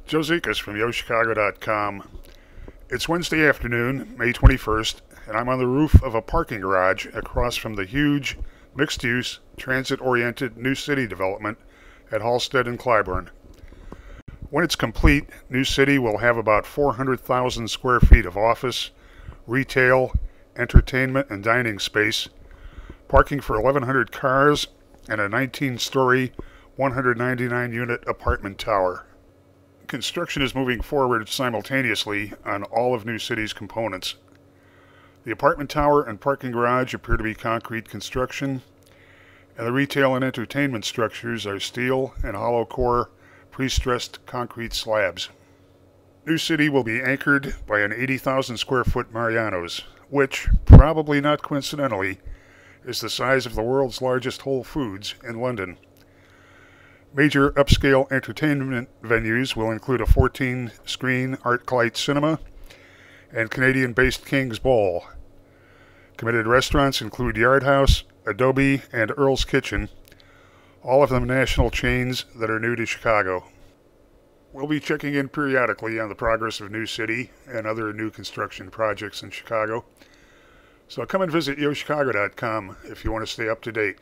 Joe Zekas from YoChicago.com. It's Wednesday afternoon, May 21st, and I'm on the roof of a parking garage across from the huge, mixed-use, transit-oriented new city development at Halsted and Clybourn. When it's complete, New City will have about 400,000 square feet of office, retail, entertainment, and dining space, parking for 1,100 cars, and a 19-story, 199-unit apartment tower. Construction is moving forward simultaneously on all of New City's components. The apartment tower and parking garage appear to be concrete construction, and the retail and entertainment structures are steel and hollow core pre-stressed concrete slabs. New City will be anchored by an 80,000 square foot Mariano's, which, probably not coincidentally, is the size of the world's largest Whole Foods in London. Major upscale entertainment venues will include a 14-screen ArcLight cinema and Canadian-based King's Ball. Committed restaurants include Yardhouse, Adobe, and Earl's Kitchen, all of them national chains that are new to Chicago. We'll be checking in periodically on the progress of New City and other new construction projects in Chicago. So come and visit YoChicago.com if you want to stay up to date.